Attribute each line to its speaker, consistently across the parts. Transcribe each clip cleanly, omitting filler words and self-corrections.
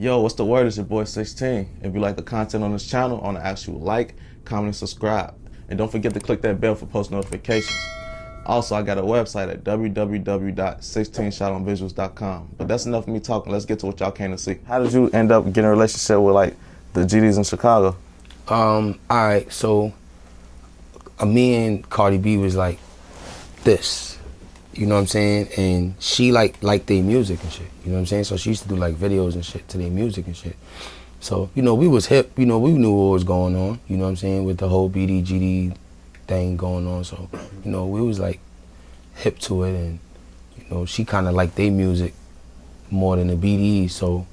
Speaker 1: Yo, what's the word? It's your boy 16. If you like the content on this channel, I want to ask you to like, comment, and subscribe. And don't forget to click that bell for post notifications. Also, I got a website at www.16shotonvisuals.com. But that's enough of me talking. Let's get to what y'all came to see. How did you end up getting a relationship with like the GDs in Chicago?
Speaker 2: Alright, so me and Cardi B was like this. You know what I'm saying? And she liked their music and shit. You know what I'm saying? So she used to do like videos and shit to their music and shit. So, you know, we was hip, you know, we knew what was going on, you know what I'm saying, with the whole BD, GD thing going on. So, you know, we was like hip to it, and, you know, she kind of liked their music more than the BD. So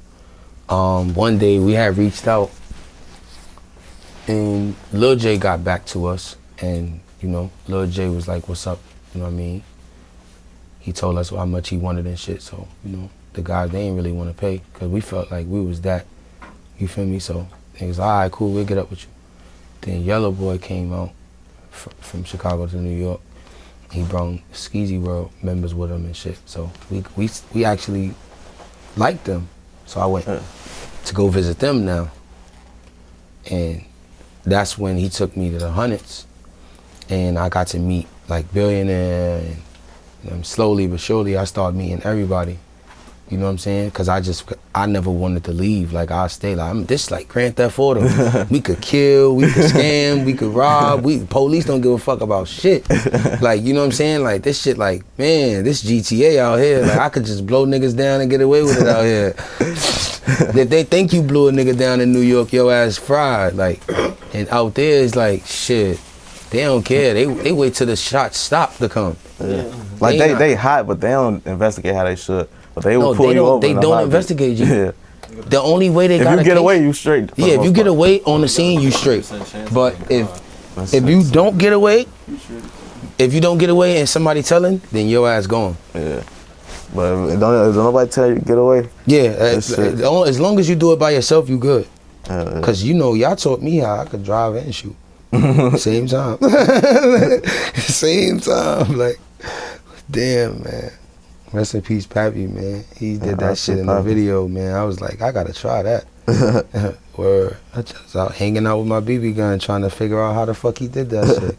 Speaker 2: one day we had reached out and Lil J got back to us, and, you know, Lil J was like, what's up, you know what I mean? He told us how much he wanted and shit, so, you know, the guys, they ain't really want to pay, because we felt like we was that, you feel me? So, niggas, all right, cool, we'll get up with you. Then Yellow Boy came out from Chicago to New York. He brought Skeezy World members with him and shit, so we actually liked them. So I went to go visit them now, and that's when he took me to the Hundreds, and I got to meet like Billionaire, and slowly but surely I started meeting everybody. You know what I'm saying? Cause I never wanted to leave. Like I stay like, this like Grand Theft Auto. We could kill, we could scam, we could rob. Police don't give a fuck about shit. Like, you know what I'm saying? Like this shit, like, man, this GTA out here. Like I could just blow niggas down and get away with it out here. If they think you blew a nigga down in New York, your ass fried. Like, and out there it's like, shit. They don't care. They wait till the shots stop to come.
Speaker 1: Yeah. Like they hot, but they don't investigate how they should. But they will pull you over.
Speaker 2: They don't investigate you.
Speaker 1: Yeah.
Speaker 2: The only way they got
Speaker 1: if you get away, you straight.
Speaker 2: Yeah, if you get away on the scene, you straight. But if you don't get away, and somebody telling, then your ass gone.
Speaker 1: Yeah. But if don't nobody tell you to get away.
Speaker 2: Yeah, as long as you do it by yourself, you good. Cause you know, y'all taught me how I could drive and shoot. Same time. Same time. Like, damn, man. Rest in peace, Pappy, man. He did that shit in the video, man. I was like, I gotta try that. Where I just out hanging out with my BB gun trying to figure out how the fuck he did that shit.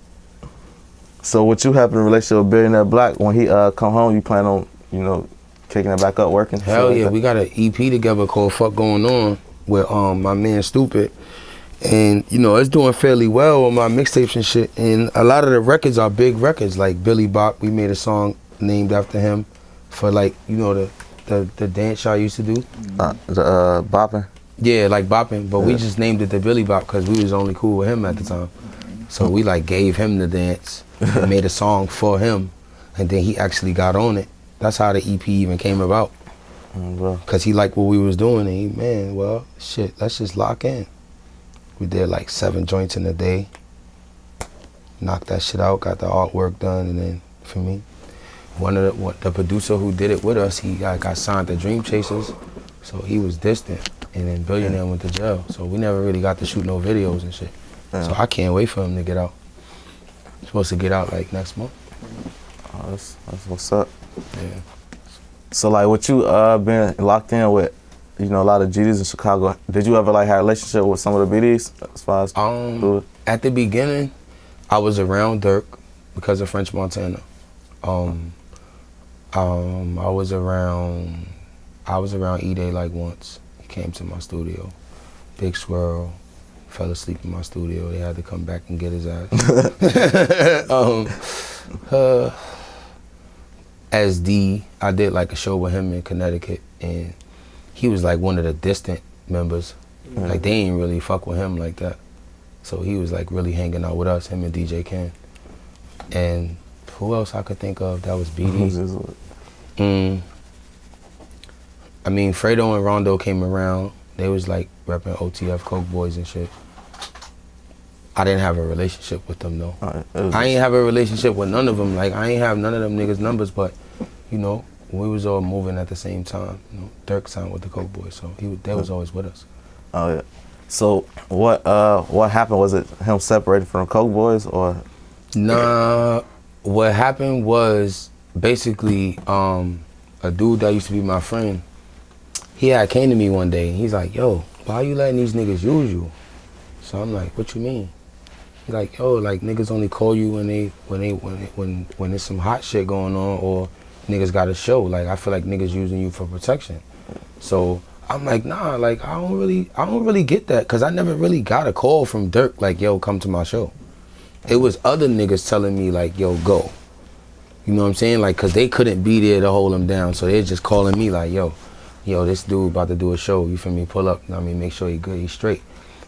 Speaker 1: So what you have in a relationship with Billionaire Black, when he come home, you plan on, you know, kicking it back up, working?
Speaker 2: Hell yeah, we got an EP together called Fuck Going On with my man Stupid. And, you know, it's doing fairly well on my mixtapes and shit. And a lot of the records are big records, like Billy Bop. We made a song named after him for, like, you know, the dance y'all used to do.
Speaker 1: Bopping?
Speaker 2: Yeah, like Bopping. But we just named it the Billy Bop because we was only cool with him at the time. So we, like, gave him the dance and made a song for him. And then he actually got on it. That's how the EP even came about. Because he liked what we was doing. And he, man, well, shit, let's just lock in. We did like 7 joints in a day, knocked that shit out, got the artwork done, and then for me, the producer who did it with us, he got signed to Dream Chasers, so he was distant, and then Billionaire went to jail, so we never really got to shoot no videos and shit. So I can't wait for him to get out. He's supposed to get out like next month.
Speaker 1: Oh, that's what's up.
Speaker 2: Yeah.
Speaker 1: So like what you been locked in with, you know, a lot of GDs in Chicago. Did you ever like have a relationship with some of the BDs as far as
Speaker 2: at the beginning, I was around Durk because of French Montana. I was around E-Day like once. He came to my studio. Big Swirl fell asleep in my studio. They had to come back and get his ass. I did like a show with him in Connecticut, and he was like one of the distant members. Like they ain't really fuck with him like that. So he was like really hanging out with us, him and DJ Ken. And who else I could think of that was BD? I mean, Fredo and Rondo came around. They was like repping OTF Coke Boys and shit. I didn't have a relationship with them though. I ain't have a relationship with none of them. Like I ain't have none of them niggas' numbers, but you know, we was all moving at the same time. You know, Durk signed with the Coke Boys, so they was always with us.
Speaker 1: Oh yeah. So what happened? Was it him separated from Coke Boys or?
Speaker 2: Nah, what happened was basically a dude that used to be my friend. he had came to me one day and he's like, yo, why you letting these niggas use you? So I'm like, what you mean? He's like, yo, like niggas only call you when there's some hot shit going on or niggas got a show. Like I feel like niggas using you for protection. So I'm like, nah, like I don't really get that, cause I never really got a call from Durk like, yo, come to my show. It was other niggas telling me like, yo, go. You know what I'm saying? Like, cause they couldn't be there to hold him down, so they're just calling me like, yo, this dude about to do a show. You feel me? Pull up. I mean, make sure he good, he's straight.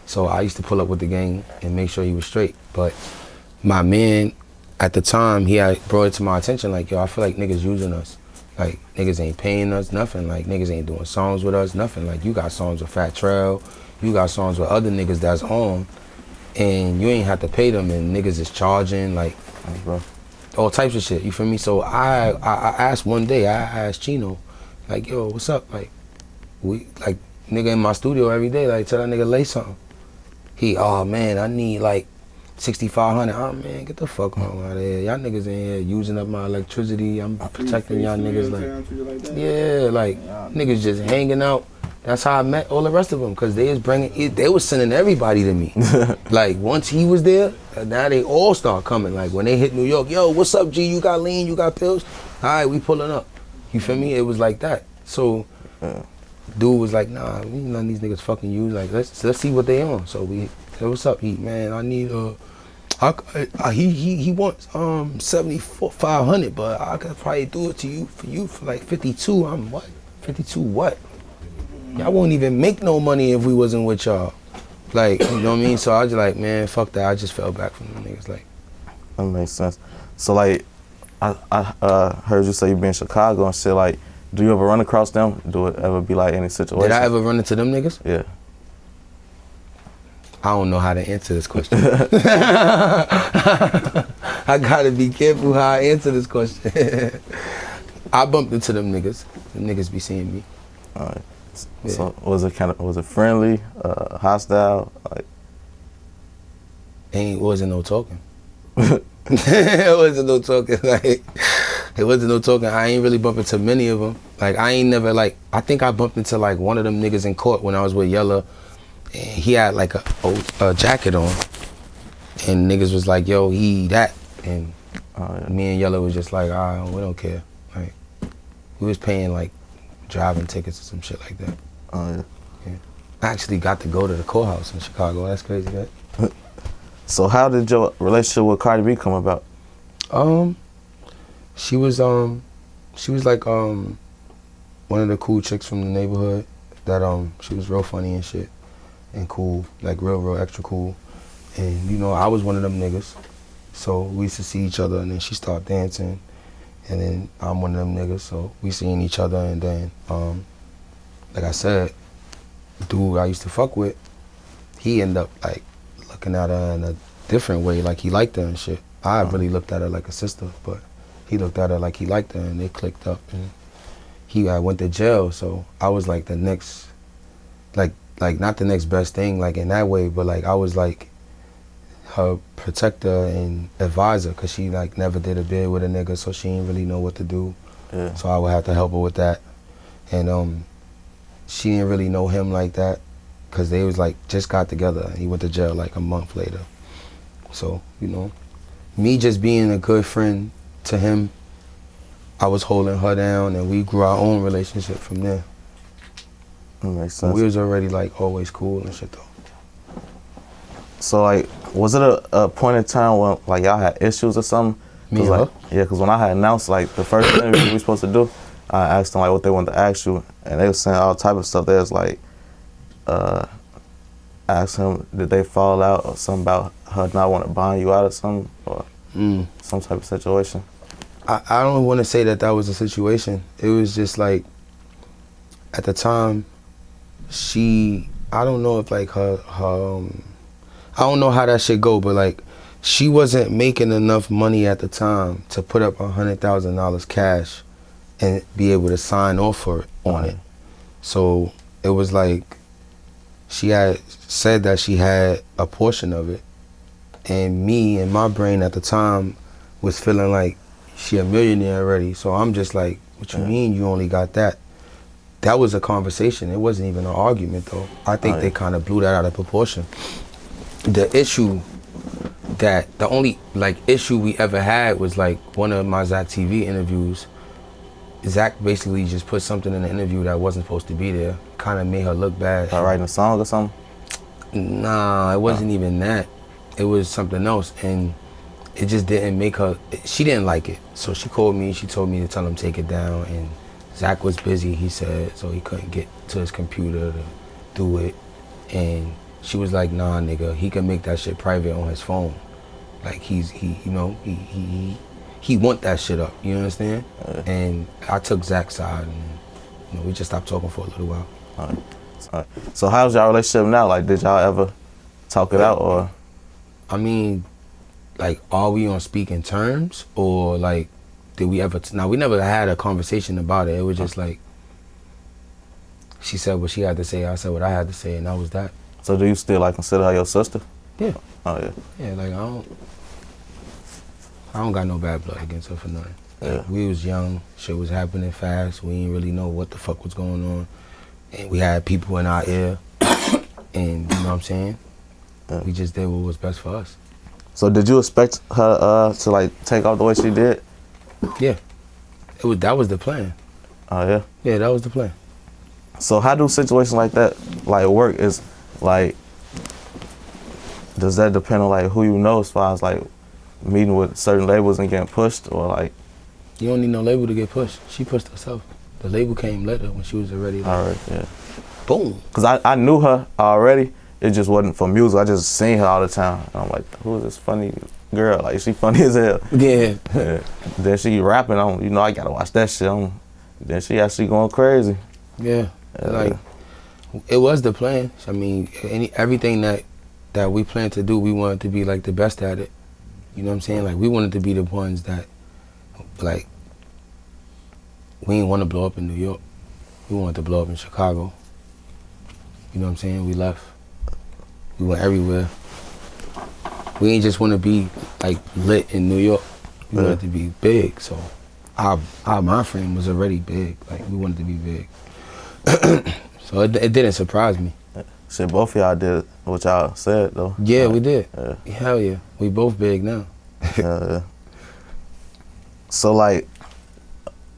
Speaker 2: So I used to pull up with the gang and make sure he was straight. But my man at the time, he had brought it to my attention like, yo, I feel like niggas using us. Like, niggas ain't paying us, nothing. Like, niggas ain't doing songs with us, nothing. Like, you got songs with Fat Trail, you got songs with other niggas that's on, and you ain't have to pay them, and niggas is charging, like, all types of shit, you feel me? So I asked one day, I asked Chino, like, yo, what's up? Like, nigga in my studio every day, like, tell that nigga lay something. He, oh man, I need like 6,500. Oh man, get the fuck on out of here. Y'all niggas in here using up my electricity. I'm protecting y'all niggas. Like, yeah, like niggas just hanging out. That's how I met all the rest of them, cause they was they was sending everybody to me. Like once he was there, now they all start coming. Like when they hit New York, yo, what's up, G? You got lean? You got pills? All right, we pulling up. You feel me? It was like that. So. Dude was like, nah, we ain't letting these niggas fucking use. Like, let's see what they on. So we said, what's up, Heat, man? I need he wants 7,500, but I could probably do it for you for like 52. I'm what? 52 what? Y'all won't even make no money if we wasn't with y'all. Like, you know what I mean? So I was like, man, fuck that. I just fell back from them niggas. Like,
Speaker 1: that makes sense. So like, I heard you say you been in Chicago and shit. Like, do you ever run across them? Do it ever be like any situation?
Speaker 2: Did I ever run into them niggas?
Speaker 1: Yeah.
Speaker 2: I don't know how to answer this question. I gotta be careful how I answer this question. I bumped into them niggas. Them niggas be seeing me.
Speaker 1: Alright. Yeah. So was it friendly, hostile? Like,
Speaker 2: wasn't no talking. It wasn't no talking. Like, it wasn't no talking. I ain't really bumped into many of them. Like, I ain't never, like, I think I bumped into, like, one of them niggas in court when I was with Yella. And he had, like, a jacket on. And niggas was like, yo, he that. And me and Yella was just like, we don't care. Like, we was paying, like, driving tickets or some shit like that.
Speaker 1: Yeah.
Speaker 2: I actually got to go to the courthouse in Chicago. That's crazy, right?
Speaker 1: So how did your relationship with Cardi B come about?
Speaker 2: She was like one of the cool chicks from the neighborhood that she was real funny and shit and cool, like real extra cool. And you know, I was one of them niggas. So we used to see each other, and then she started dancing, and then I'm one of them niggas, so we seen each other. And then like I said, dude I used to fuck with, he ended up like looking at her in a different way, like he liked her and shit. I really looked at her like a sister, but he looked at her like he liked her, and they clicked up, and he went to jail. So I was like the next, like not the next best thing, like in that way, but like I was like her protector and advisor, cause she like never did a bid with a nigga, so she didn't really know what to do. Yeah. So I would have to help her with that, and she didn't really know him like that, cause they was like just got together. He went to jail like a month later. So you know, me just being a good friend to him, I was holding her down, and we grew our own relationship from there.
Speaker 1: That makes sense.
Speaker 2: We was already like always cool and shit though.
Speaker 1: So like, was it a point in time when like y'all had issues or something?
Speaker 2: Me and
Speaker 1: like,
Speaker 2: her?
Speaker 1: Yeah, because when I had announced like the first interview we were supposed to do, I asked them like what they wanted to ask you, and they was saying all type of stuff. They was like, asked him, did they fall out or something about her not want to bond you out or something, or some type of situation?
Speaker 2: I don't want to say that was a situation. It was just like, at the time, I don't know if like her I don't know how that shit go, but like, she wasn't making enough money at the time to put up $100,000 cash and be able to sign off for it on it. So it was like, she had said that she had a portion of it, and me and my brain at the time was feeling like she a millionaire already. So I'm just like, what you mean you only got that? that was a conversation. It wasn't even an argument though. I think they kind of blew that out of proportion. The only like issue we ever had was like one of my Zach TV interviews. Zach basically just put something in the interview that wasn't supposed to be there. Kind of made her look bad.
Speaker 1: Like writing a song or something?
Speaker 2: Nah, it wasn't even that. It was something else, and it just didn't make her. She didn't like it, so she called me. She told me to tell him take it down, and Zach was busy. He said so he couldn't get to his computer to do it, and she was like, "Nah, nigga, he can make that shit private on his phone. Like he want that shit up. You understand?" And I took Zach's side, and we just stopped talking for a little while.
Speaker 1: All right. So how's y'all relationship now? Like, did y'all ever talk it out, or?
Speaker 2: I mean, like, are we on speaking terms, or like, did we ever? Now we never had a conversation about it. It was just like, she said what she had to say, I said what I had to say, and that was that.
Speaker 1: So do you still like consider her your sister?
Speaker 2: Yeah.
Speaker 1: Oh yeah.
Speaker 2: Yeah, like I don't got no bad blood against her for nothing.
Speaker 1: Yeah.
Speaker 2: Like, we was young, shit was happening fast. We didn't really know what the fuck was going on, and we had people in our ear, and you know what I'm saying. Yeah. We just did what was best for us.
Speaker 1: So did you expect her to like take off the way she did?
Speaker 2: Yeah. That was the plan.
Speaker 1: Oh yeah?
Speaker 2: Yeah, that was the plan.
Speaker 1: So how do situations like that like work? Is like, does that depend on like who you know as far as like meeting with certain labels and getting pushed, or like?
Speaker 2: You don't need no label to get pushed. She pushed herself. The label came later when she was already like,
Speaker 1: all right, yeah.
Speaker 2: Boom.
Speaker 1: Cause I knew her already. It just wasn't for music. I just seen her all the time. And I'm like, who is this funny girl? Like, she funny as hell.
Speaker 2: Yeah.
Speaker 1: Then she rapping on, I gotta watch that shit. Then she actually going crazy.
Speaker 2: Yeah. Like, it was the plan. I mean, everything that we planned to do, we wanted to be like the best at it. You know what I'm saying? Like, we wanted to be the ones that, like, we didn't want to blow up in New York. We wanted to blow up in Chicago. You know what I'm saying? We left. We went everywhere. We ain't just want to be like lit in New York. We wanted to be big. So our mind frame was already big. Like, we wanted to be big. So it didn't surprise me.
Speaker 1: Shit, both of y'all did what y'all said though.
Speaker 2: Yeah, we did. Hell yeah. We both big now.
Speaker 1: Yeah. So like,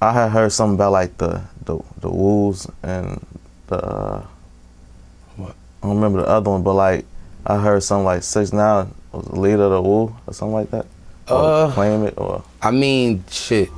Speaker 1: I had heard something about like the Woos and the
Speaker 2: what?
Speaker 1: I don't remember the other one, but like I heard something like 6ix9ine was the leader of the Woo or something like that. Or claim it, or
Speaker 2: I mean, shit.